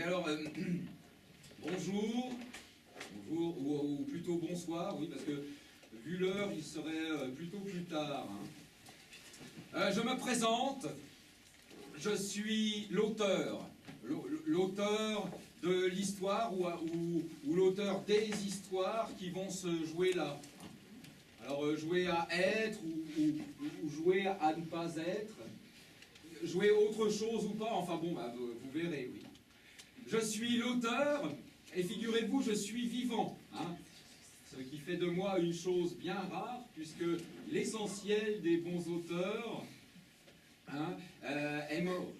alors, bonjour, ou plutôt bonsoir, oui, parce que vu l'heure, il serait plutôt plus tard. Hein. Je me présente, je suis l'auteur de l'histoire ou l'auteur des histoires qui vont se jouer là. Alors, jouer à être ou jouer à ne pas être, jouer autre chose ou pas, enfin bon, bah, vous verrez, oui. Je suis l'auteur, et figurez-vous, je suis vivant, hein, ce qui fait de moi une chose bien rare, puisque l'essentiel des bons auteurs hein, est mort.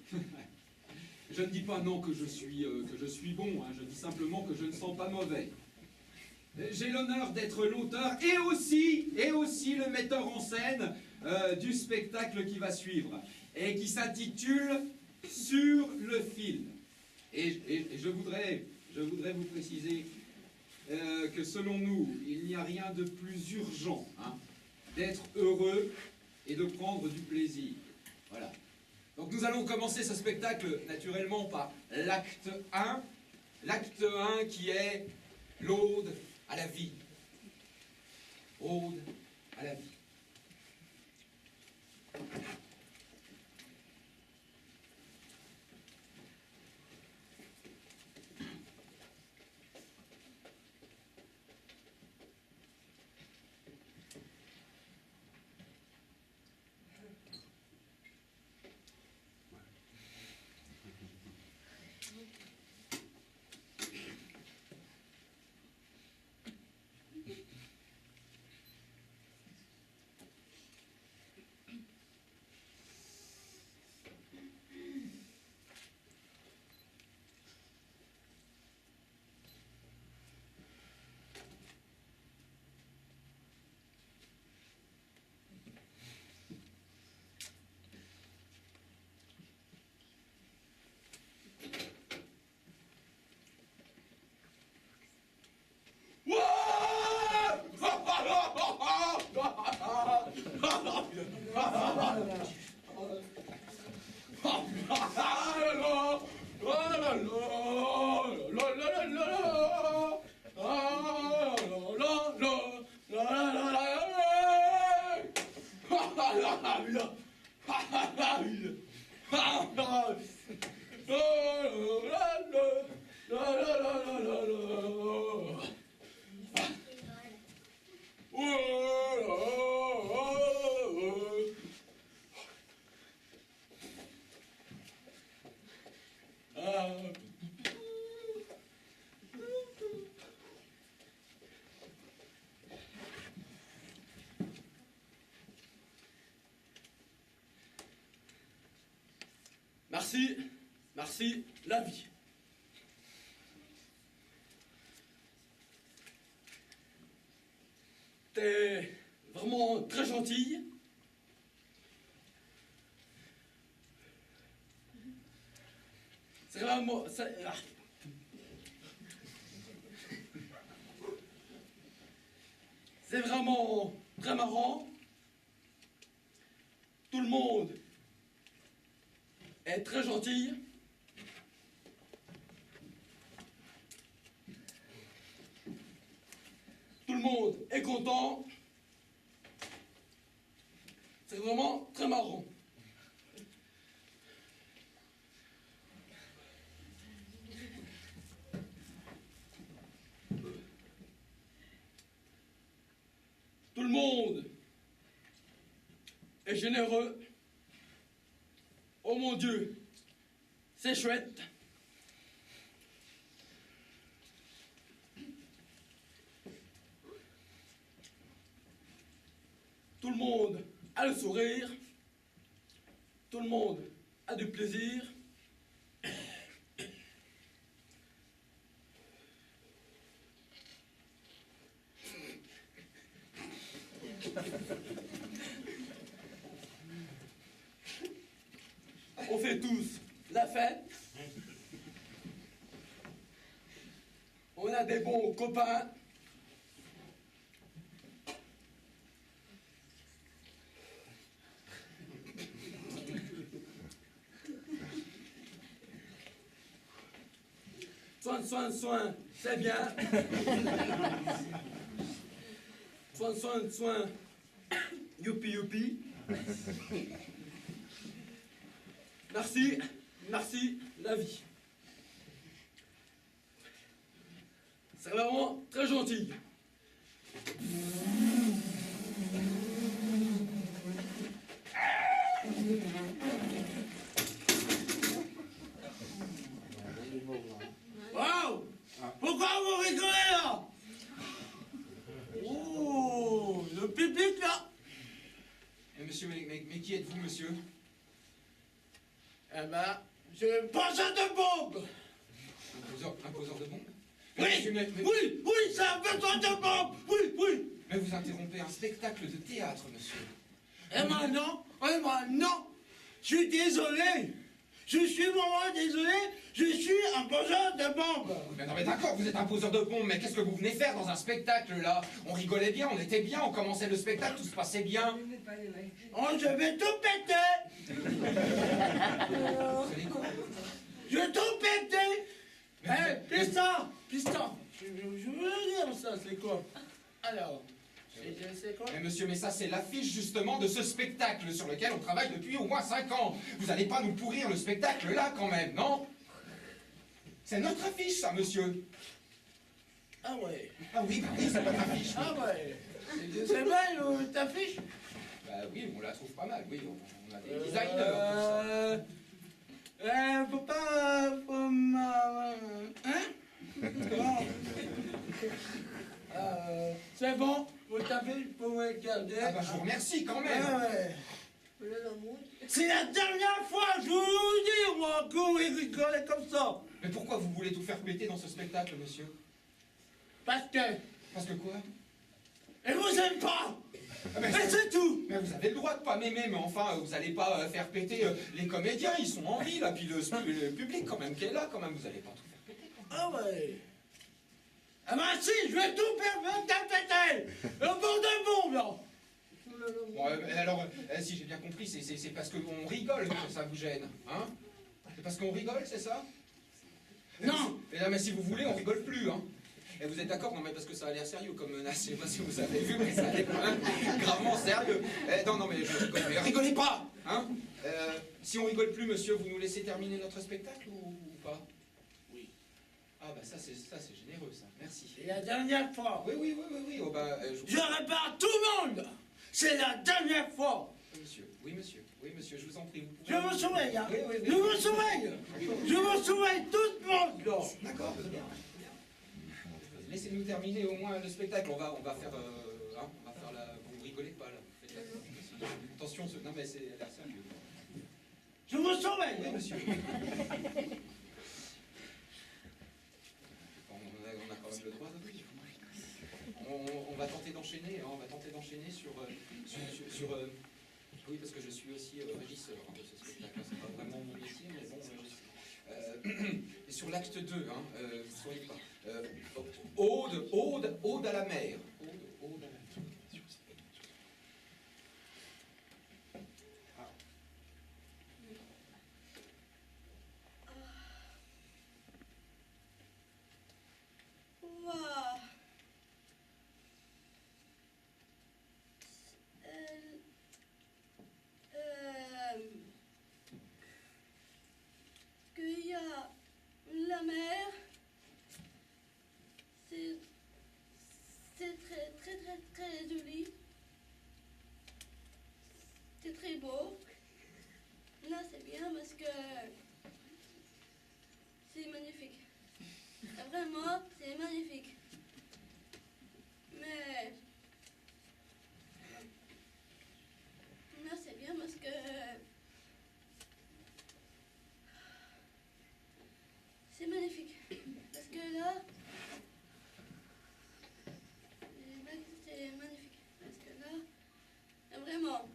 Je ne dis pas non que je suis bon, hein, je dis simplement que je ne sens pas mauvais. J'ai l'honneur d'être l'auteur et aussi le metteur en scène du spectacle qui va suivre, et qui s'intitule « Sur le fil ». Et je voudrais vous préciser que selon nous, il n'y a rien de plus urgent hein, d'être heureux et de prendre du plaisir. Voilà. Donc nous allons commencer ce spectacle naturellement par l'acte 1. L'acte 1 qui est l'Aude à la vie. Aude à la vie. Merci, la vie. T'es vraiment très gentille. C'est vraiment... C'est vraiment très marrant. Tout le monde est très gentil. Tout le monde est content. C'est vraiment très marrant. Tout le monde est généreux. Oh mon Dieu, c'est chouette. Tout le monde a le sourire. Tout le monde a du plaisir. On fait tous la fête. On a des bons copains. Soin, c'est bien. Soin, youpi. Merci, la vie. C'est vraiment très gentil. Waouh! Pourquoi vous rigolez là? Oh, le public là! Mais monsieur, mais qui êtes-vous, monsieur? Eh ben, je pense de bombe! Un poseur de bombes? Oui, Monsieur, oui, c'est un besoin de bombe! Oui! Mais vous interrompez un spectacle de théâtre, monsieur. Eh ben non! Je suis désolé! Je suis vraiment désolé! Je suis un poseur de bombes! Mais non, mais d'accord, vous êtes un poseur de bombes, mais qu'est-ce que vous venez faire dans un spectacle, là? On rigolait bien, on était bien, on commençait le spectacle, tout se passait bien. Oh, je vais tout péter! Vous allez quoi? Je vais tout péter! Eh, piston! Je veux dire ça, c'est quoi? Alors, c'est quoi? Mais monsieur, mais ça c'est l'affiche justement de ce spectacle sur lequel on travaille depuis au moins 5 ans. Vous allez pas nous pourrir le spectacle là quand même, non? C'est notre affiche ça, monsieur. Ah ouais. Ah oui, bah oui, c'est notre affiche. Ah ouais. C'est belle ta fiche? Bah oui, on la trouve pas mal, oui. On a des designers. Faut pas... C'est bon, vous tapez pour me garder. Ah bah je vous remercie quand même. Ah ouais. C'est la dernière fois, je vous le dis, moi, que vous rigolez comme ça. Mais pourquoi vous voulez tout faire péter dans ce spectacle, monsieur? Parce que... Parce que quoi? Et vous aimez pas. Ah, mais Et c'est tout. Mais vous avez le droit de pas m'aimer, mais enfin, vous allez pas faire péter les comédiens, ils sont en vie, là, puis le public quand même qui est là, quand même, vous allez pas tout faire péter. Ah ouais. Ah bah si, je vais tout faire péter. Le bord de bombe, là. Bon, alors, si j'ai bien compris, c'est parce qu'on rigole que ça vous gêne, hein? C'est parce qu'on rigole, c'est ça? Non. Et là, mais si vous voulez, on rigole plus, hein? Et vous êtes d'accord? Non, mais parce que ça a l'air sérieux comme menace, je sais pas si vous avez vu, mais ça a l'air quand même gravement sérieux. Non, mais je rigole, mais rigolez pas, hein? Si on rigole plus, monsieur, vous nous laissez terminer notre spectacle ou pas? Oui. Ah, bah ça, c'est généreux, ça, merci. C'est la dernière fois. Oui, oh, bah, Je répare tout le monde. C'est la dernière fois. Oui, monsieur, je vous en prie, vous pouvez... Je vous surveille, hein. Oui. Je vous surveille. Je vous surveille tout le monde, là. D'accord, bien. Laissez-nous terminer au moins le spectacle. On va faire, on va faire la... Vous rigolez pas là. Faites attention, non mais c'est l'air sérieux. Je vous surveille. Oui, monsieur. On a quand même le droit de... On va tenter d'enchaîner. On va tenter d'enchaîner sur oui, parce que je suis aussi régisseur de ce spectacle. C'est pas vraiment mon métier, mais bon, et sur l'acte 2, vous soyez pas. Ode à la mer. Ode à la mer. Waouh. Qu'il y a la mer, c'est très joli, c'est très beau. Là c'est bien parce que c'est magnifique. Vraiment, c'est magnifique. Mais là c'est bien parce que c'est magnifique. Parce que là, c'est magnifique. Parce que là, vraiment.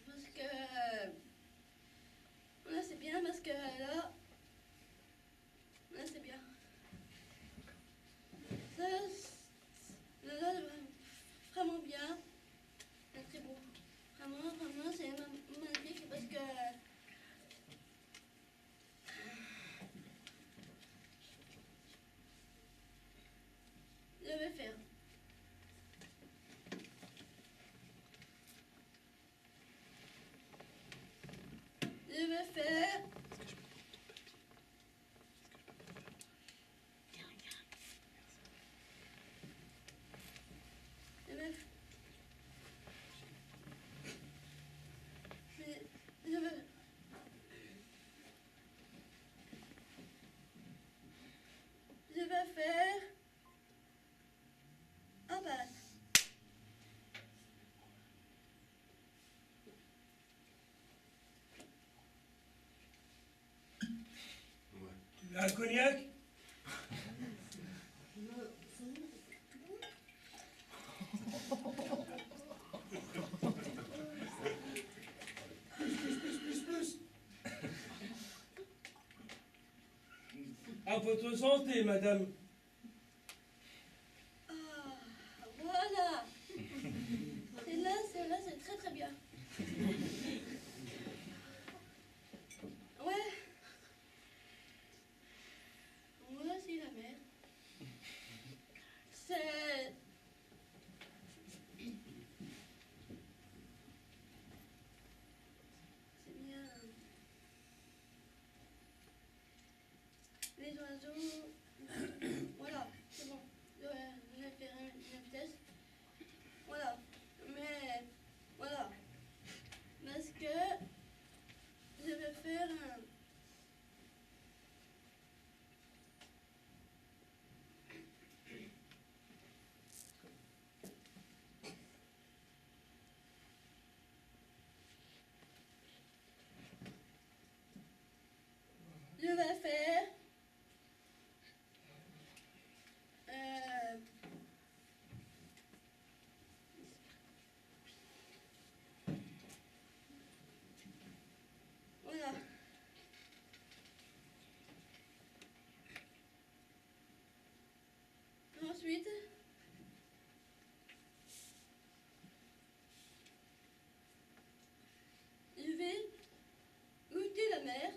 Parce que là c'est bien parce que là c'est bien. Ça Je vais faire. Je vais. Je vais. Je vais faire un bas. Tu veux un cognac? Plus. À votre santé, madame. Ah, voilà. Celle-là, c'est très très bien. Ouais. Voici la mer. C'est. C'est bien. Les oiseaux. Voilà, c'est bon. Je vais faire une vitesse. Voilà. Mais. Voilà. Parce que. Je vais faire un. Je vais faire. Euh, voilà. Ensuite, je vais goûter la mer.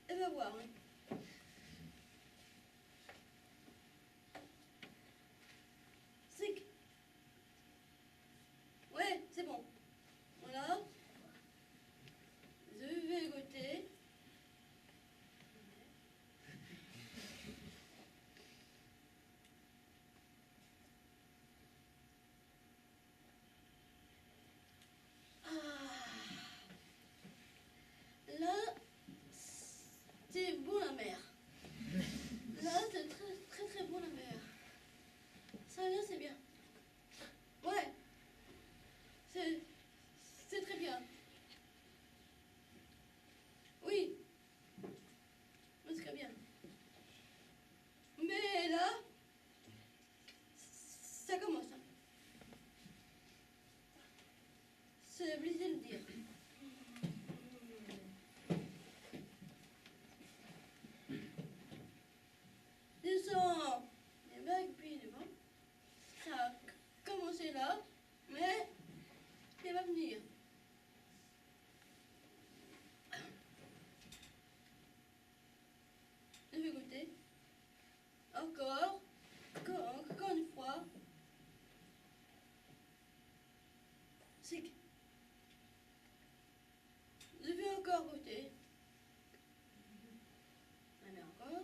Elle va voir. Hein. C'est que... Ouais, c'est bon. Voilà. Je vais goûter. Ah. Là, c'est bon la mer. Là, c'est très très très bon la mer. Ça là, c'est bien. Ouais. C'est très bien. Oui. C'est très bien. Mais là, ça commence. Hein. C'est obligé de le dire. Je sens les vagues puis le vent. Ça a commencé là, mais il va venir. Je vais goûter. Encore une fois. C'est que je vais encore goûter. Allez, encore.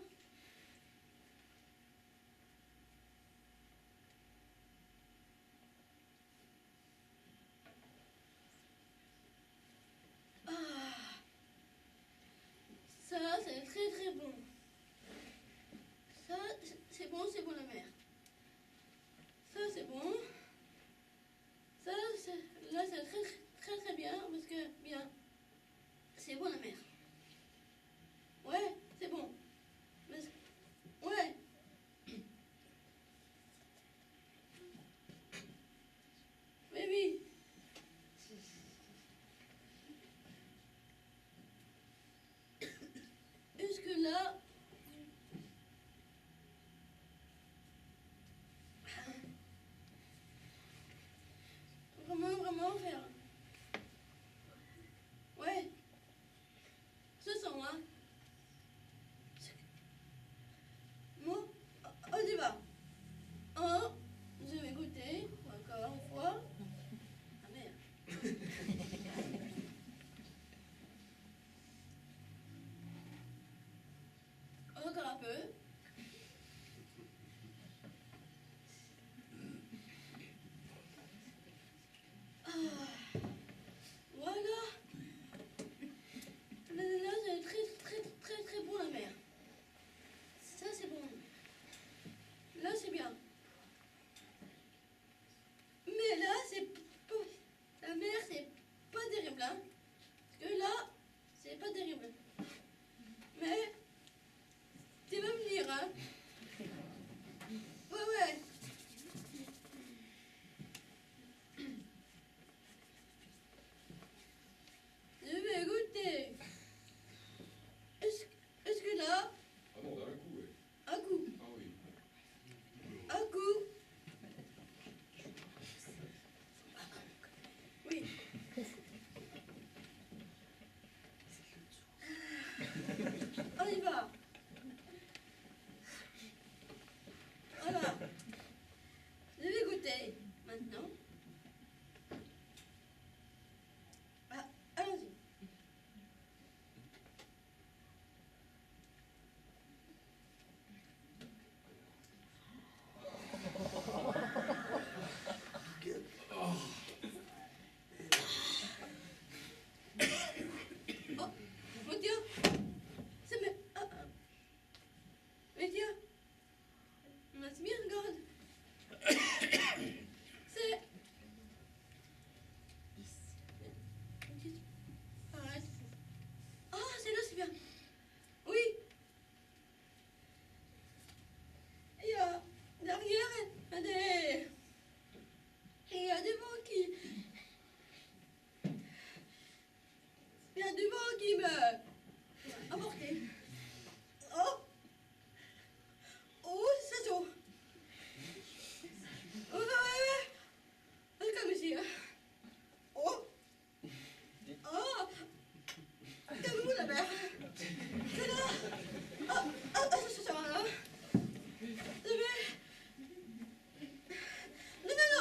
Ah, ça, c'est très très bon. Ça, c'est bon la mer. Ça, c'est bon. Ça, là, c'est très très très bien parce que, bien, c'est bon la mer. Ouais, c'est bon. Ouais. Mais oui. Jusque là, vraiment faire. Ouais. Ce sont, hein. Moi, on y va. Je vais goûter encore une fois. Ah merde. Maintenant. Ah, allons-y. Oh Dieu, c'est mes... Mais Dieu, c'est bien, regarde. C'est... Arrête. Ah, c'est là, c'est bien. Oui. Il y a derrière, il y a des vents qui... Il y a du vent qui me... emporté. Oh! Oh, c'est chaud. Oh, ouais. C'est comme ici. Oh! Oh! Calmez-vous la mer. C'est là. Ça va là. Je vais...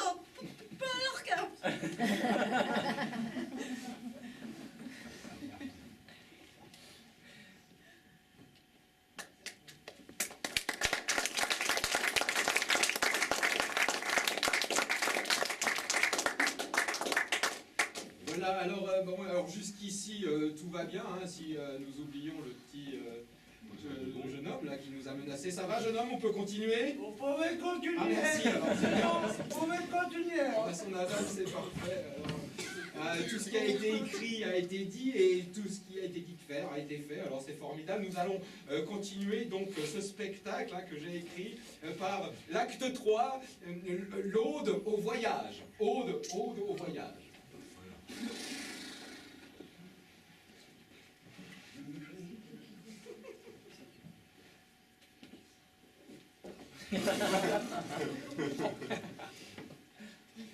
Non, pas l'orca. Voilà, alors jusqu'ici tout va bien, hein, si nous oublions le petit le jeune homme là qui nous a menacé. Ça va jeune homme, on peut continuer? Vous pouvez continuer. Ah merci, alors c'est bien. Vous pouvez continuer. À son adage, c'est parfait. Alors, tout ce qui a été écrit a été dit et tout ce qui a été dit de faire a été fait. Alors c'est formidable. Nous allons continuer donc ce spectacle hein, que j'ai écrit par l'acte 3, l'Aude au voyage. Aude au voyage.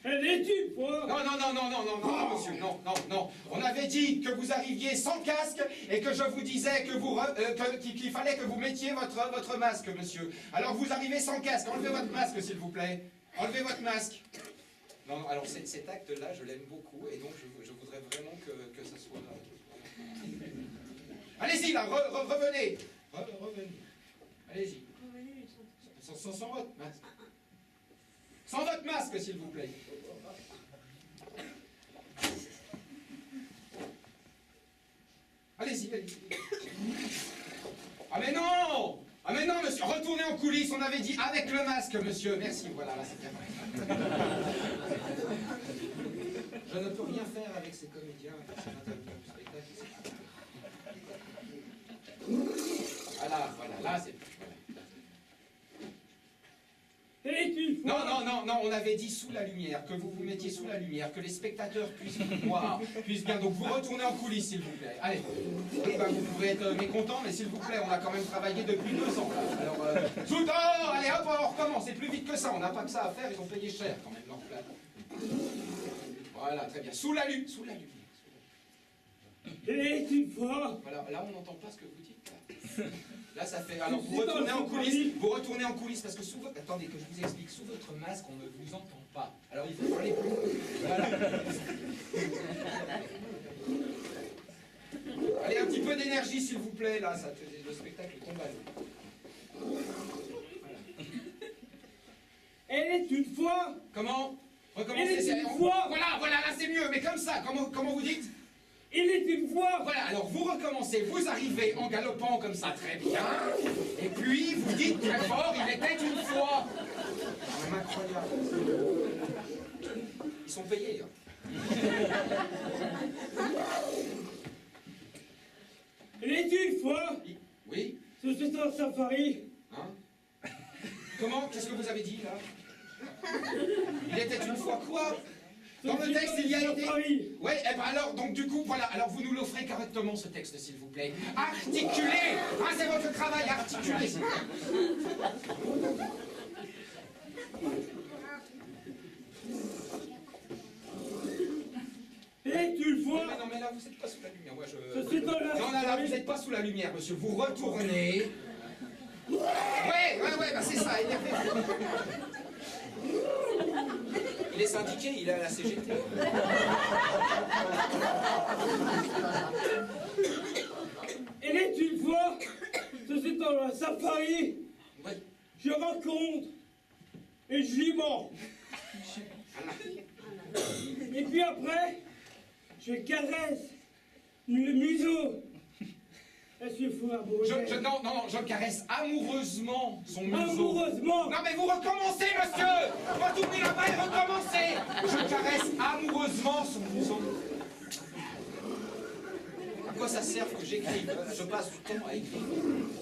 Elle est une fois. Non, monsieur, non. On avait dit que vous arriviez sans casque et que je vous disais que qu'il fallait que vous mettiez votre masque, monsieur. Alors vous arrivez sans casque. Enlevez votre masque, s'il vous plaît. Enlevez votre masque. Non, alors cet acte-là, je l'aime beaucoup et donc je voudrais vraiment que ça soit... Allez-y, là, revenez. Revenez. Allez-y. Sans votre masque. Sans votre masque, s'il vous plaît. Allez-y. Ah mais non, monsieur, retournez en coulisses, on avait dit avec le masque, monsieur. Merci, voilà, là c'est bien. Je ne peux rien faire avec ces comédiens, ces intervenants du spectacle. Voilà, là c'est... Non, on avait dit sous la lumière, que vous vous mettiez sous la lumière, que les spectateurs puissent vous voir, puissent bien. Donc vous retournez en coulisses, s'il vous plaît. Allez. Oui, vous pouvez être mécontent, mais s'il vous plaît, on a quand même travaillé depuis 2 ans. Là. Alors, tout dehors, allez hop, on recommence. C'est plus vite que ça. On n'a pas que ça à faire, ils ont payé cher quand même. Non, là. Voilà, très bien. Sous la lumière. Et une fois. Voilà, là, on n'entend pas ce que vous dites. Là, ça fait... Alors, vous retournez en coulisses, parce que sous votre... Attendez, que je vous explique. Sous votre masque, on ne vous entend pas. Alors, il faut parler plus. Voilà. Allez, un petit peu d'énergie, s'il vous plaît, là. Le spectacle tombe à l'eau. Voilà. Elle est une fois. Comment? Recommencez. Elle est une fois. Voilà, là, c'est mieux. Mais comme ça, comment vous dites? Il est une fois. Voilà, alors vous recommencez, vous arrivez en galopant comme ça très bien, et puis vous dites très fort, il était une fois. C'est même incroyable. Ils sont payés. Il est une fois. Oui. C'est un safari. Hein? Comment? Qu'est-ce que vous avez dit là? Il était une fois quoi? Dans le texte, il y a été... Oui, et ben alors, donc du coup, voilà, alors vous nous l'offrez correctement, ce texte, s'il vous plaît. Articulez. Ah, c'est votre travail, articulez. Et une fois. Mais non, mais là, vous n'êtes pas sous la lumière, moi je... Non, là, vous n'êtes pas sous la lumière, monsieur, vous retournez... Ouais, bah c'est ça, il est syndiqué, il est à la CGT. Et là, une fois, c'est dans un safari, Oui. je rencontre un jument. Et puis après, je caresse le museau. Est-ce qu'il faut abonner? Non, je caresse amoureusement son museau. Amoureusement? Non mais vous recommencez, monsieur! Retournez là-bas et recommencez! Je caresse amoureusement son museau. À quoi ça sert que j'écrive? Je passe du temps à écrire.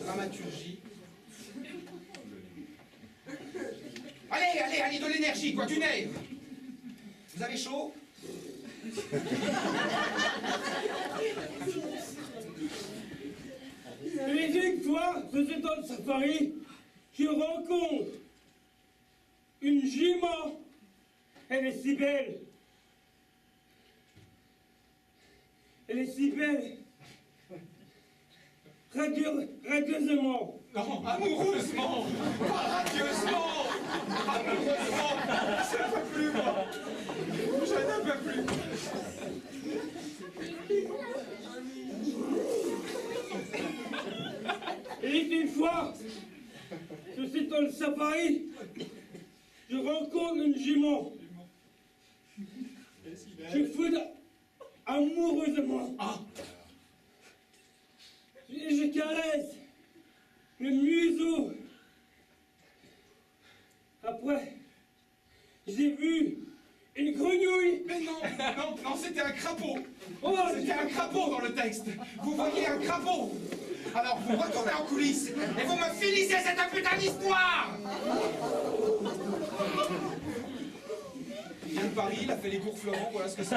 Dramaturgie. Allez, de l'énergie, quoi, du nerf! Vous avez chaud? Mais une fois, c'est dans le safari, je rencontre une jument. Elle est si belle. Elle est si belle. Radieusement. Non, amoureusement! Pas radieusement! Amoureusement! Je ne peux plus, moi! Je ne peux plus! Et une fois, je suis dans le safari, je rencontre une jument. Je foudre amoureusement. Ah! Et je caresse le museau. Après, j'ai vu une grenouille. Mais non, c'était un crapaud! Oh, C'était un crapaud dans le texte! Vous voyez un crapaud! Alors vous retournez en coulisses et vous me finissez cette putain d'histoire! Il vient de Paris, il a fait les cours Florent, voilà ce que c'est.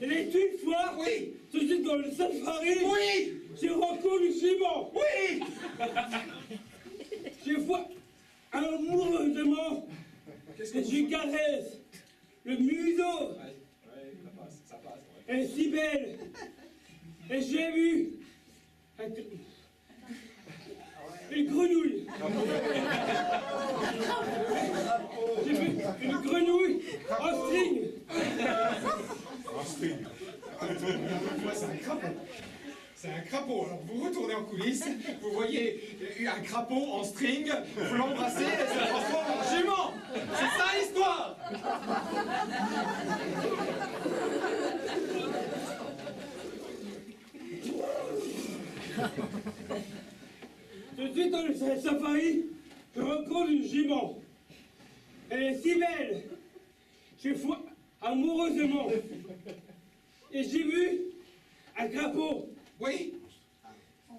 elle est une fois, Oui! je suis dans le safari. Oui! Je rencontre une jument. Oui! Je vois amoureusement Qu'est-ce que je caresse le museau. ça passe. Elle est si belle. Et j'ai vu une grenouille. J'ai vu une grenouille en string. En string. C'est un crapaud. C'est un crapaud. Alors vous retournez en coulisses, vous voyez un crapaud en string, vous l'embrassez et ça se transforme en jument. C'est ça l'histoire. Je suis dans le safari, je rencontre une jument. Elle est si belle. Je vois amoureusement. Et j'ai vu un crapaud. Oui?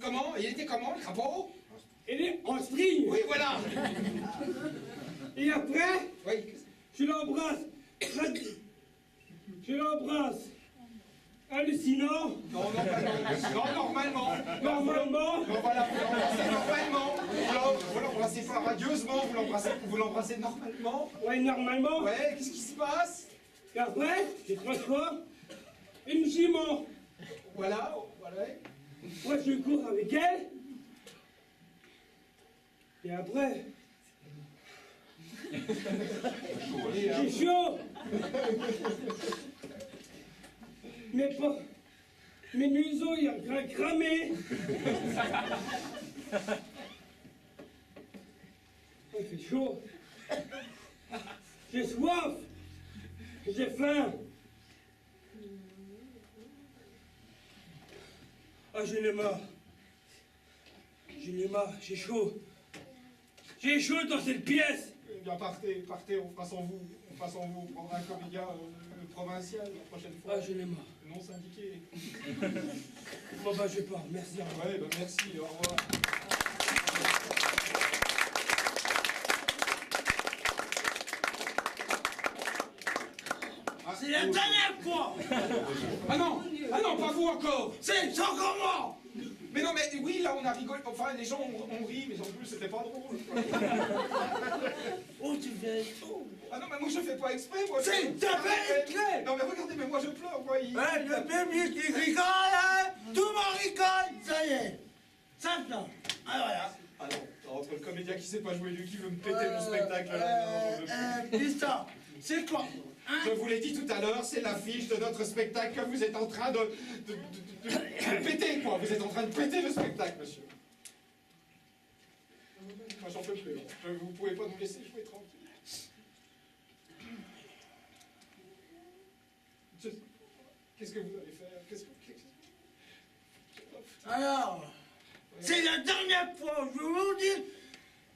Comment? Il était comment le crapaud? Elle est en string. Oui, voilà. Et après, Oui. je l'embrasse. Je l'embrasse. Hallucinant. Non, normalement. Normalement. Non, voilà, vous l'embrassez normalement. Vous l'embrassez pas radieusement, vous l'embrassez normalement. Ouais, normalement. Ouais, qu'est-ce qui se passe? Et après, je transforme une jument. Voilà. Moi, je cours avec elle. Et après, j'ai chaud. Mes museaux, il a cramé. Il fait chaud. J'ai soif. J'ai faim. Ah, j'en ai marre. J'ai chaud. J'ai chaud dans cette pièce. Eh bien, partez, on fera sans vous. On prendra un comédien provincial la prochaine fois. Ah, j'en ai marre. Non syndiqué. Bon, bah, je pars. Merci. Au revoir. Ouais, bah merci, au revoir. C'est la dernière fois. Ah non, pas vous encore. C'est encore moi. Mais non, mais oui, là on a rigolé. Enfin, les gens ont ri, mais en plus c'était pas drôle. Oh, tu fais. Oh. Ah non, mais moi je fais pas exprès, moi. C'est ta belle clé. Non, mais regardez, mais moi je pleure, quoi. Ouais, le bébé qui rigole, hein. Tout le monde rigole. Ça y est. Ça, là. Ah, voilà. Ah non, entre le comédien qui sait pas jouer du qui veut me péter mon spectacle là. Putain, c'est quoi? Hein? Je vous l'ai dit tout à l'heure, c'est l'affiche de notre spectacle que vous êtes en train de péter, quoi. Vous êtes en train de péter le spectacle, monsieur. Moi, j'en peux plus. Vous pouvez pas nous laisser jouer tranquille. Qu'est-ce que vous allez faire? Alors, c'est la dernière fois, je vous dis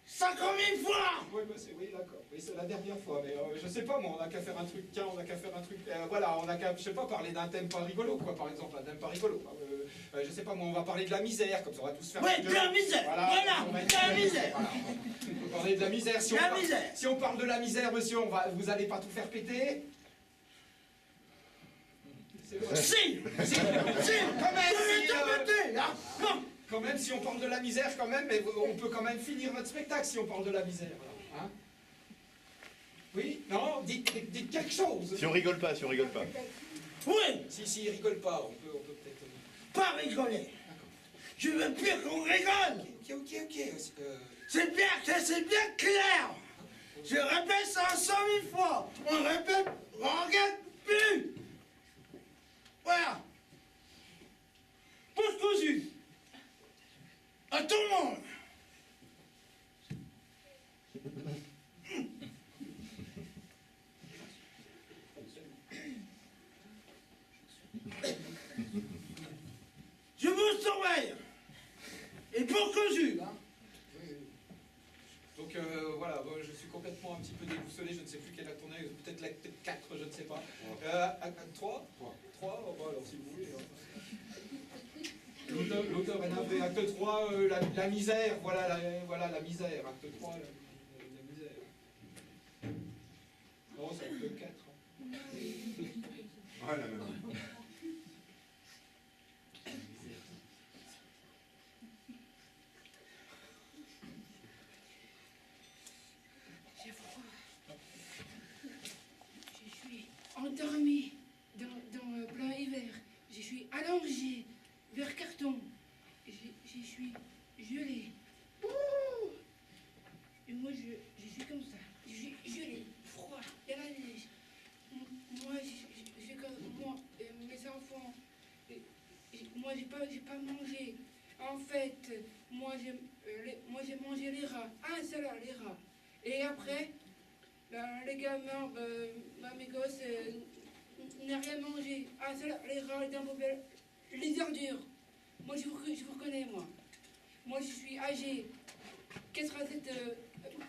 50 000 fois. Oui, bah oui, d'accord. Oui, c'est la dernière fois, mais je sais pas, moi, on n'a qu'à faire un truc, tiens, on n'a qu'à faire un truc, voilà, on n'a qu'à, je sais pas, parler d'un thème pas rigolo, quoi, par exemple, un thème pas rigolo. Je sais pas, moi, on va parler de la misère, comme ça, on va tous faire... Oui, de la misère, voilà, de la misère. Voilà. On peut parler de la misère. Si on parle de la misère, monsieur, vous allez pas tout faire péter? Si, quand même, si on parle de la misère, quand même, mais on peut quand même finir notre spectacle si on parle de la misère. Hein? Oui? Non? Dites quelque chose. Si on rigole pas, si on rigole pas. Oui. Si il rigole pas, on peut peut-être... Pas rigoler. Je veux plus qu'on rigole. Ok. C'est bien clair. Je répète ça 100 000 fois. On répète, on regarde plus. Voilà. Pouce cousu. À tout le monde. Je vous surveille. Et pour cousu. Hein. Donc voilà, je suis complètement un petit peu déboussolé, je ne sais plus quelle acte on est, peut-être l'acte 4, je ne sais pas. Acte 3 3, bon, alors si vous voulez. L'auteur est navré. Acte 3, la misère, voilà la misère. Acte 3, la misère. Non, c'est acte 4. Voilà, J'ai froid. Je suis endormi dans le plein hiver. Je suis allongé vers carton. Je suis gelé. Ouh. Et moi, je suis comme ça. Je suis gelé, froid, il y a la neige. Moi, mes enfants, moi, j'ai pas mangé. En fait, moi, j'ai mangé les rats. Ah, c'est là, les rats. Et après, les gamins, mes gosses, n'ont rien mangé. Ah, c'est là, les rats, les poubelles, les ordures. Moi, je vous reconnais, moi. Moi, je suis âgée. 87,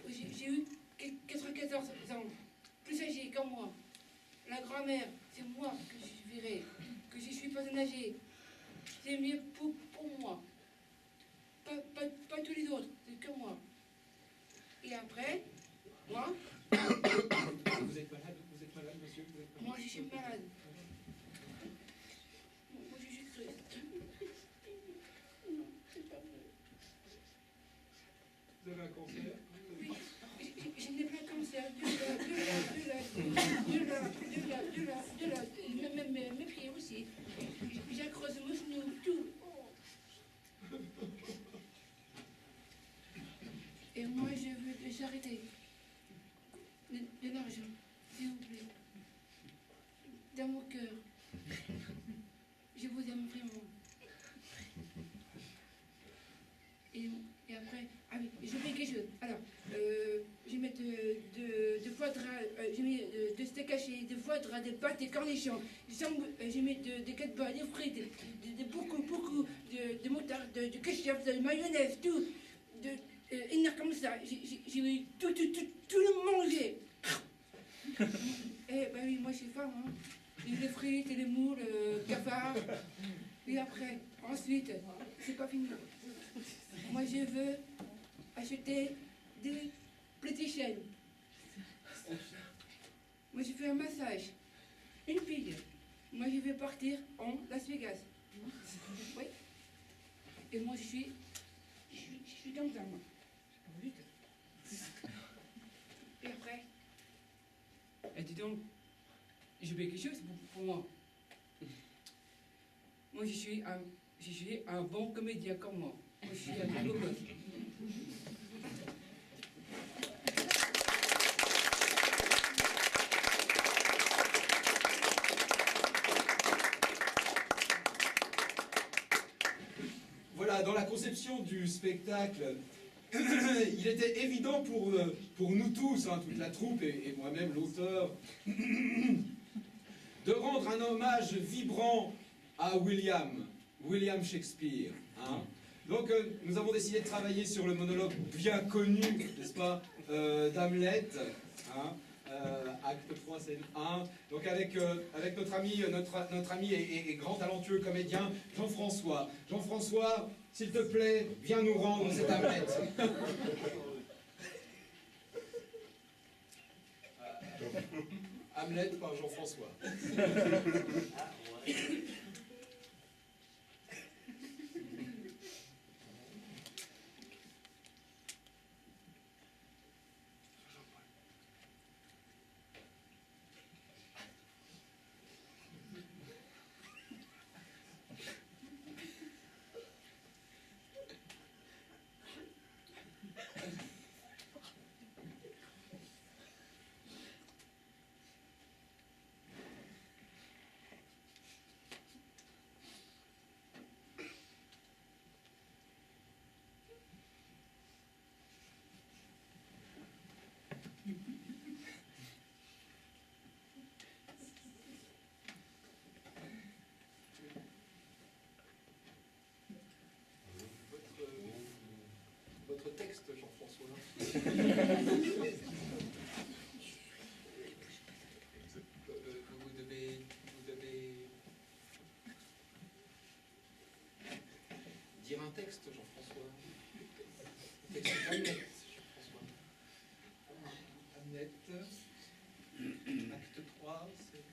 j'ai eu 94 ans. Plus âgée comme moi. La grand-mère, c'est moi que je verrai. Que je suis pas âgée. C'est mieux pour moi. Pas tous les autres, c'est que moi. Et après, moi... Vous êtes malade, monsieur? Moi, je suis malade. Moi, je suis triste. Non, c'est pas vrai. Vous avez un cancer? Oui, je n'ai pas de cancer. De là. Mes pieds aussi. J'accroche mon genou, tout. Et moi, je veux s'arrêter. De l'argent, s'il vous plaît. Dans mon cœur. Je vous aime vraiment. Et après, ah oui, je mets quelque chose. Alors, je mets de foie de gras, je mets de steak haché, de foie de gras, des pâtes, des cornichons. Je mets des catbas, des frites, beaucoup de moutarde, de ketchup, de mayonnaise, tout. Une heure comme ça. J'ai eu tout le manger. Eh ben oui, moi je suis femme, hein. Les frites, les moules, le cafard. Et après, ensuite, c'est pas fini. Moi je veux acheter des PlayStation. Moi je fais un massage. Une fille. Moi je vais partir en Las Vegas. Oui. Et moi je suis dans ça, moi. Et après, dis donc, je veux quelque chose pour moi. Moi, je suis un bon comédien comme moi. Moi, je suis un beau gosse. conception du spectacle, il était évident pour nous tous, hein, toute la troupe et moi-même l'auteur, de rendre un hommage vibrant à William Shakespeare. Hein. Donc nous avons décidé de travailler sur le monologue bien connu, n'est-ce pas, d'Hamlet, hein, acte 3, scène 1, donc avec notre ami et grand talentueux comédien Jean-François. Jean-François, s'il te plaît, viens nous rendre cet Hamlet. Hamlet par Jean-François. Votre texte, Jean-François. Vous devez dire un texte, Jean-François. Texte Hamlet, Jean-François. Hamlet, acte 3, c'est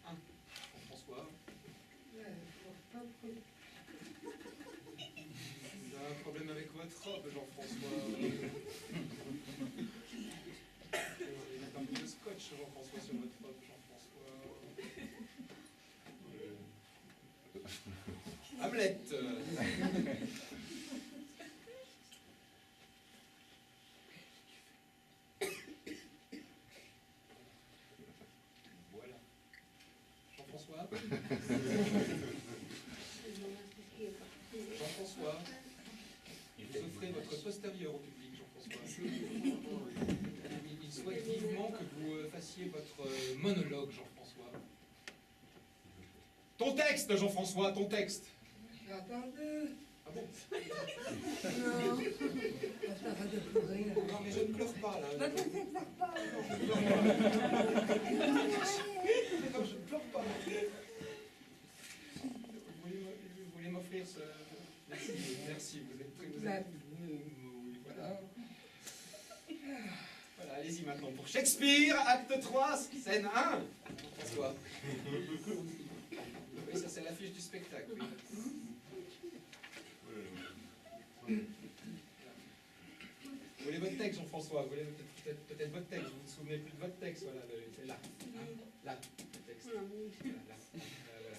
1, Jean-François. Vous avez un problème avec votre robe, Jean-François. Il y a un peu de scotch, Jean-François, sur votre robe, Jean-François. Hamlet. Voilà. Jean-François. Jean-François, vous offrez votre postérieur au public, Jean-François. Il souhaite vivement que vous fassiez votre monologue, Jean-François. Ton texte, Jean-François, ton texte. Attendez. Ah bon? Non. Arrête de pleurer. Non, mais je ne pleure pas, là. Non, je ne pleure pas. Non, je ne pleure pas. Vous voulez m'offrir ce... Merci, vous êtes... Voilà. Voilà, allez-y maintenant pour Shakespeare, acte 3, scène 1. François. Oui, ça c'est l'affiche du spectacle. Oui. Vous voulez votre texte, Jean-François? Vous voulez peut-être votre texte? Vous ne vous souvenez plus de votre texte? Voilà, c'est là. Hein, là, le texte. Voilà, là. Voilà.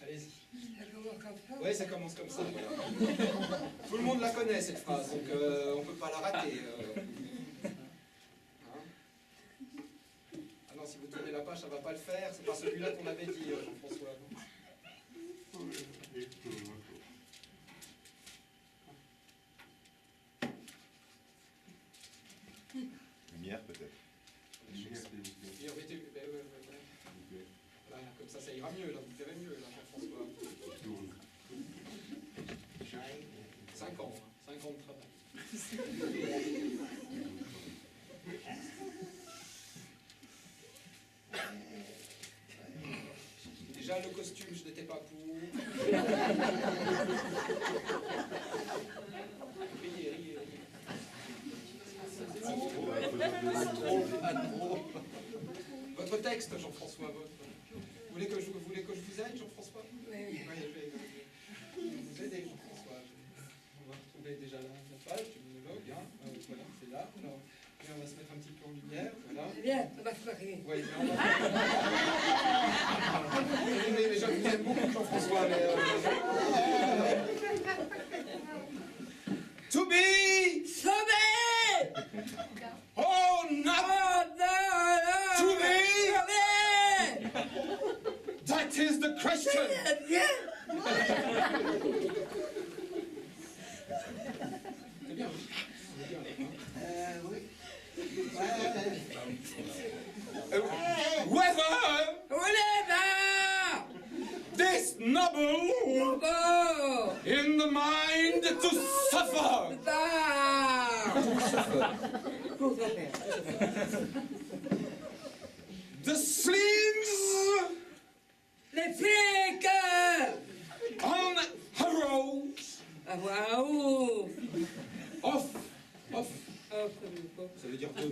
Allez-y. Ça commence comme ça. Oui, ça commence comme ça. Voilà. Tout le monde la connaît, cette phrase, donc on ne peut pas la rater. Hein? Ah non, si vous tournez la page, ça ne va pas le faire. C'est pas celui-là qu'on avait dit, Jean-François. Lumière peut-être. Voilà, comme ça ira mieux, là, vous verrez mieux, là, Jean-François. 5 ans, hein, 5 ans de travail. Déjà, le costume, je n'étais pas pour. Riez, riez, riez. Votre texte, Jean-François, votre. Vous voulez que je vous aide, Jean-François? Oui. Je vais vous aider, Jean-François. On va retrouver déjà la page du monologue. Hein. Voilà, c'est là. Alors, et on va se mettre un petit peu en lumière. Voilà. Bien, on va se marier. Oui, mais on va... mais je vous aime beaucoup, Jean-François. Mais, To be Sauvé! or not to be, that is the question. Whether this noble in the mind to suffer. The slings, Les flics! on arrows Waouh! of Oh, ça veut dire de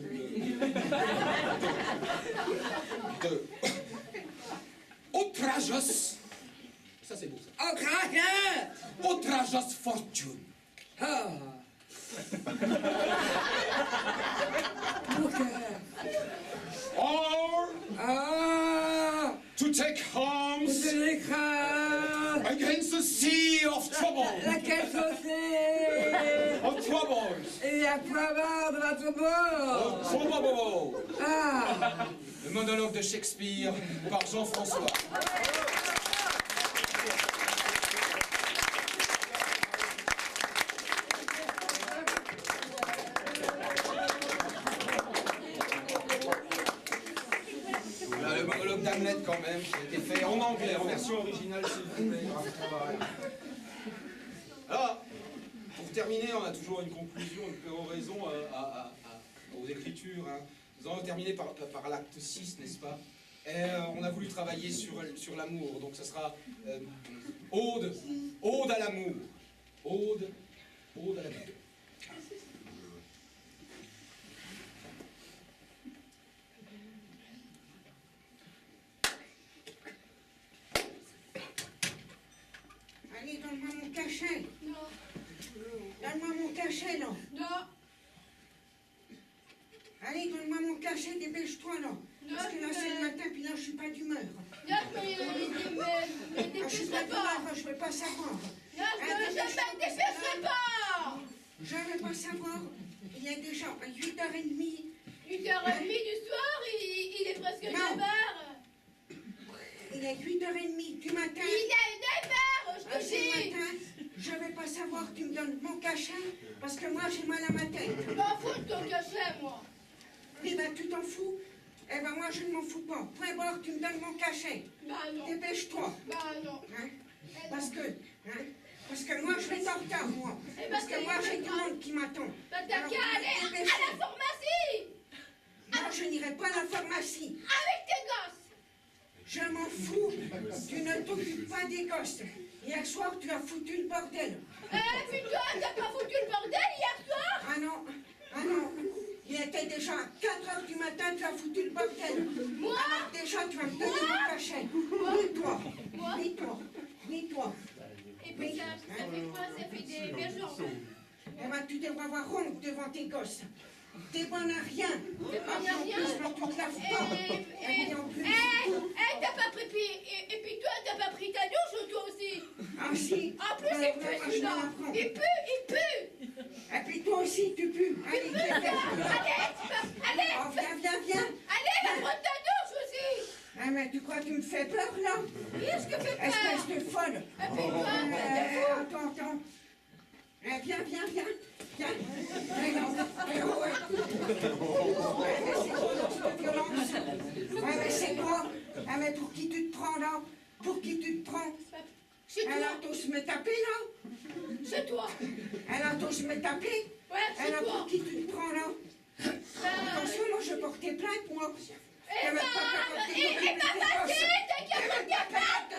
outrageous, ça c'est beau ça, oh, craquin! outrageous fortune. Ah! Or Ah! to take arms C'est l'écran! against the sea of trouble, La caisse saucée! of troubles, Et la poivre de votre bord! of trouble. Ah! Le monologue de Shakespeare par Jean-François. Là, le monologue d'Hamlet quand même, qui a été fait en anglais, en version originale s'il vous plaît. Alors, pour terminer, on a toujours une conclusion, une péroraison aux écritures. Hein. Nous allons terminer par l'acte 6, n'est-ce pas? Et on a voulu travailler sur l'amour, donc ça sera ode à l'amour. Ode à l'amour. Allez, donne-moi mon cachet. Non, Donne-moi mon cachet, là. non, Allez, donne-moi mon cachet, dépêche-toi, là. Parce que là, c'est le matin, puis là, je suis pas d'humeur. non, mais Ah, je suis pas dépêcherai pas. d'humeur, je vais pas savoir. Non, je ne dépêcherai pas. Je vais pas savoir. Il est déjà 8h30. 8h30 du soir, il est presque 9h. Il est 8h30 du matin. Il est 9h, je Ah, te c'est le dis. matin. Je vais pas savoir, tu me donnes mon cachet, parce que moi, j'ai mal à ma tête. Je m'en fous de ton cachet, moi. Eh ben, tu t'en fous? Eh ben, moi, je ne m'en fous pas. Point barre, tu me donnes mon cachet. Bah non, Dépêche-toi. bah non. Hein? Parce que moi, je vais être en retard, moi. Eh ben, Parce que c'est moi, j'ai pas du grave. monde qui m'attend. Bah t'as Alors, qu'à aller à dépêche-toi. la pharmacie Moi, je n'irai pas à la pharmacie. avec tes gosses. Je m'en fous. Tu ne t'occupes pas des gosses. Hier soir, tu as foutu le bordel. Eh, puis toi, t'as pas foutu le bordel hier soir? Ah non. Il était déjà 4h du matin, tu as foutu le bordel. Moi? Alors déjà, tu vas me donner mon cachet. Oui, toi. Et puis ça fait quoi? Ça fait des belles jambes. Eh ben, tu devrais avoir honte devant tes gosses. T'es bonne à rien. T'es bonne à rien? En plus, tu te laves pas. Et en plus... T'as pas pris... Et puis toi, t'as pas pris ta douche, toi aussi? Ah si. En plus, Ben, il ouais, pue, moi, je celui-là. m'en prends. Il pue. Et puis toi aussi, tu pues. Allez, Allez, Oh, viens. allez, va prendre ta douche aussi. Ah, mais tu crois que tu me fais peur, là? Qu'est-ce que fait peur? Espèce de folle. Et puis toi, Attends. Viens. Eh non. Mais c'est quoi? Ah, mais pour qui tu te prends, là? Pour qui tu te prends? c'est Elle a toi. tous me taper, là? C'est toi. Elle a tous me taper? Ouais, c'est Elle a toi. pour qui tu te prends, là? Attention, moi, je portais plainte, moi. Et ma fille, t'as qu'à porter plainte.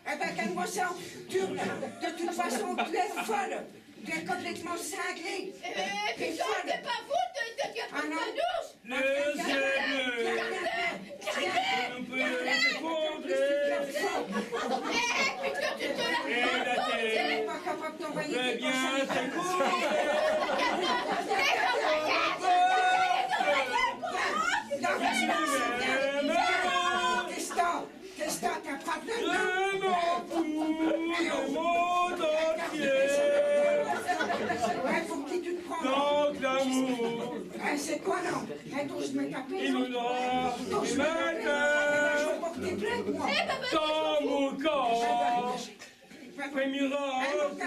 Eh ben, calme-moi ça, turle. De toute façon, tu es folle. Tu es complètement cinglée. Et puis toi, t'es pas fou, t'as qu'à prendre ta douche. Le ciel on peut se fondre Et puis toi, tu te la et la Tu terre. n'es pas capable d'envoyer Eh tes bien, gosses à c'est l'école. cool. Qu'est-ce que t'as pas de Je m'en fous du monde entier. Ouais, pour qui tu te prends? Tant que l'amour, C'est quoi, non? Elle t'ose me taper, il non? nous donnera T'oses du me taper? Eh ben, je vais matin. porter plainte, moi. Dans mon corps, frémira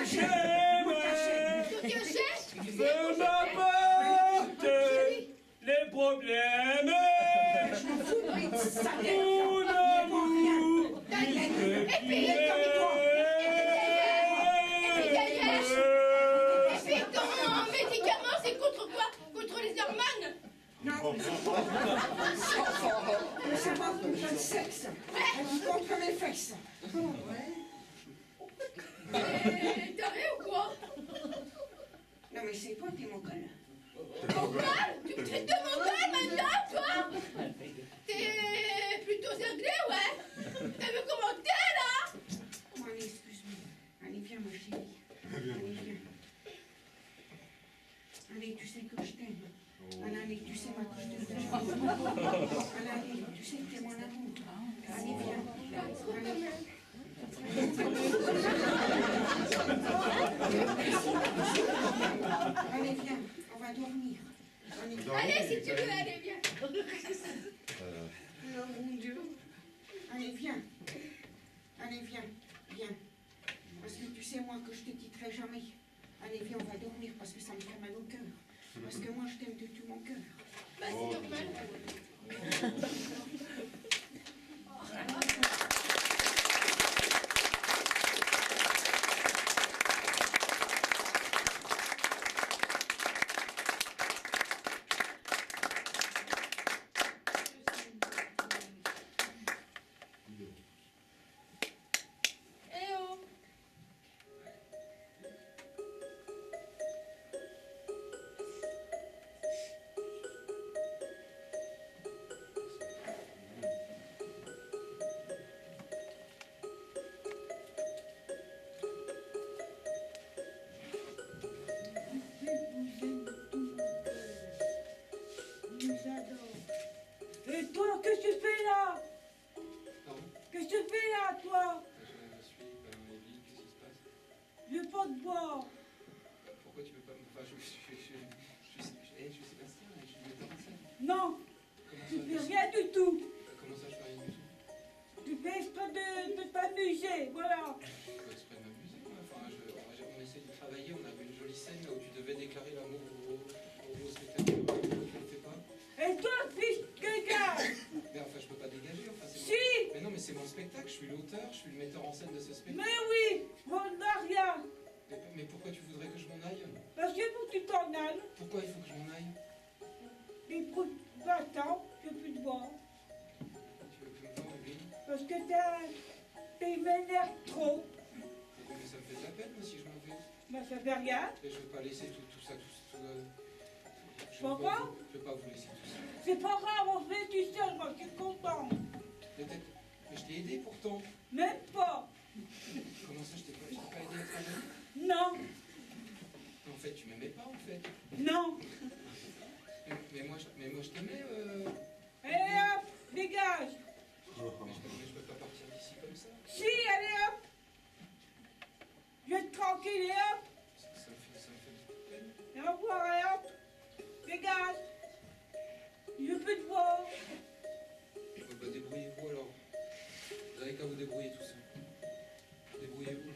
j'aimerais. Tu te cherches? Peu m'importe les problème. Je m'en fous, mais ça Mon t'aide. amour. Et puis ton médicament, c'est contre quoi? Contre les hormones? Non, ça va contre le sexe. Contre les fesses. T'as rien ou quoi? Non, mais c'est toi, t'es mon col. Mongol? Tu me traites de mongol maintenant, toi? T'es plutôt cinglé, ouais? T'as vu comment t'es, là? Oh, allez, excuse-moi. Allez, viens, ma chérie. Allez, viens. Allez, tu sais que je t'aime. Allez, tu sais, ma que je t'aime. Allez, tu sais que t'es mon amour. Allez, viens. Allez. Allez, viens, on va dormir. Allez, si tu veux, allez, viens. Oh mon Dieu. Allez, viens. Allez, viens, viens. Parce que tu sais, moi, que je te quitterai jamais. Allez, viens, on va dormir parce que ça me fait mal au cœur. Parce que moi, je t'aime de tout mon cœur. Bah, c'est normal. Eh oh! Et toi, qu'est-ce que tu fais là? Qu'est-ce que tu fais là, toi? Je suis Evelyne, qu'est-ce qui se passe? Je veux pas te boire. Pourquoi tu veux pas me... Enfin, je suis Sébastien, je suis metteur en scène. Non, Comment tu ça, fais rien du tout. comment ça, je fais rien du tout? Tu fais exprès de t'amuser, voilà. Je fais exprès de m'amuser, moi. Enfin, on essaie de travailler, on avait une jolie scène là où tu devais déclarer l'amour au spectateur. Pourquoi tu le fais pas? Et toi, fils, dégage. Mais enfin, je peux pas dégager, enfin, c'est Si, Mais non, mais c'est mon spectacle, je suis l'auteur, je suis le metteur en scène de ce spectacle. mais oui, on n'a rien. Mais pourquoi tu voudrais que je m'en aille? Parce que faut que tu t'en ailles. Pourquoi il faut que je m'en aille? Et pour 20 ans, je peux plus te boire. Tu veux que je me voie, Evelyne? Parce que t'es m'énerve trop. Mais ça me fait de la peine, moi, si je m'en vais. Ben, ça fait rien. Et je veux pas laisser tout ça, Pourquoi? Je veux pas vous laisser tout ça. C'est pas grave, on fait tout seul, moi, je suis content. Mais je t'ai aidé pourtant. Même pas. Comment ça, je t'ai pas aidé à travailler? Non, En fait, tu m'aimais pas, en fait. non. Mais moi, je t'aimais. Allez hop, dégage. Mais je peux pas partir d'ici comme ça. Si, allez hop. Je vais te tranquille, et hop. Ça me fait de peine. Et au revoir, et hop. Dégage. Je veux plus te voir. Bah, débrouillez-vous alors. Vous avez qu'à vous débrouiller tout ça. Débrouillez-vous.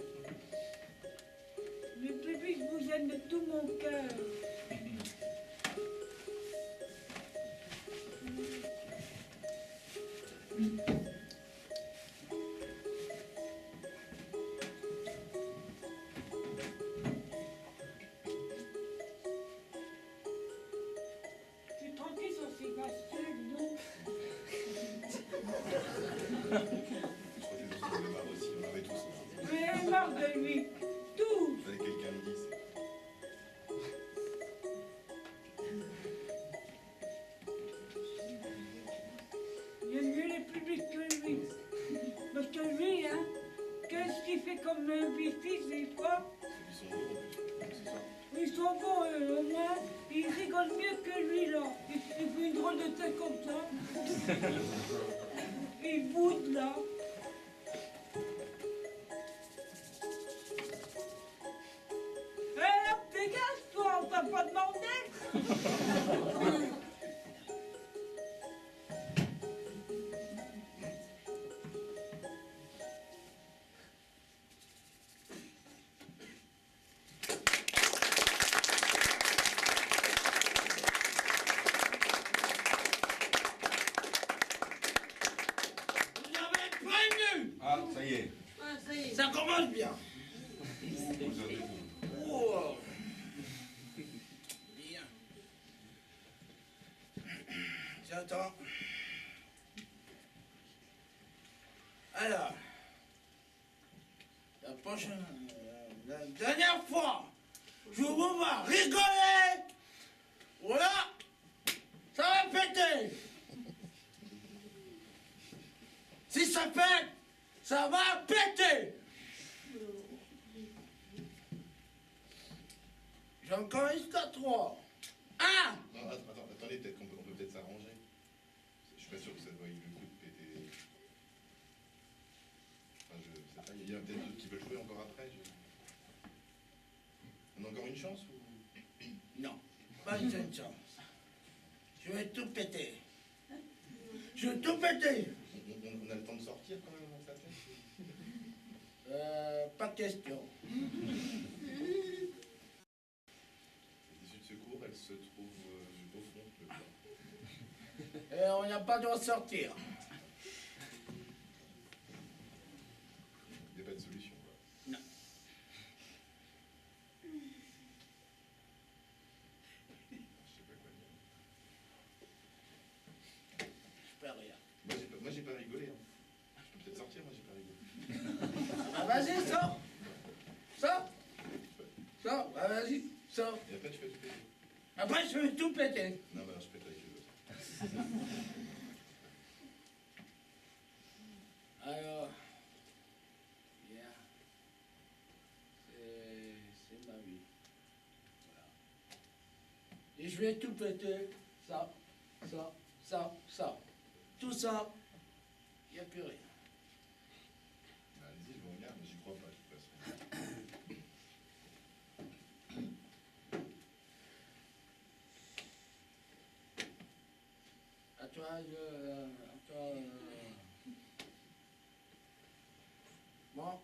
Le bébé, je vous aime de tout mon cœur. Je suis tranquille sur Sébastien, dis donc. Je crois que vous en avez marre aussi, on avait tous. Hein. Mais elle est marre de lui. Tous. Fallait que quelqu'un le dise. J'aime mieux les publics que lui. Parce que lui, hein, qu'est-ce qu'il fait comme un fils des fois? Ils sont beaux en plus. C'est ça. Ils sont bons, au moins. Ils rigolent mieux que lui, là. Il fait une drôle de tête comme ça. Il boude, là. Eh, hop, dégage, toi, on t'a pas demandé. gagné. Ah, ça y est. Ça commence bien. Oh. Bien. J'attends. Alors, la prochaine, la dernière fois, je vous vois rigoler. Voilà, ça va péter. Si ça pète, ça va péter. J'ai encore jusqu'à 3. 1. Non, attendez, peut-être qu'on peut peut-être s'arranger. Je suis pas sûr que ça vaille le coup de péter. Enfin, je sais pas, il y en a peut-être d'autres qui veulent jouer encore après. On a encore une chance ou... Non, pas une seule chance. Je vais tout péter. Je vais tout péter. On a le temps de sortir quand même avant que ça pète. Pas de question. Les issues de secours, elles se trouvent au fond, je crois. Et on n'a pas de ressortir. Il n'y a pas de solution, quoi. Non. Je sais pas quoi dire. Je fais rien. Moi, j'ai pas rigolé. Hein. Je peux peut-être sortir, moi, j'ai pas rigolé. Ah, vas-y, sors. Sors. Sors. Ah, vas-y, sors. Et après, tu fais tout péter. Après, je vais tout péter. Non, bah, alors, je pète avec les autres. Alors, bien. C'est ma vie. Voilà. Et je vais tout péter. Ça, ça, ça, ça. Tout ça, il n'y a plus rien. Allez-y, je vous regarde, mais j'y crois pas, de toute façon. À toi, bon.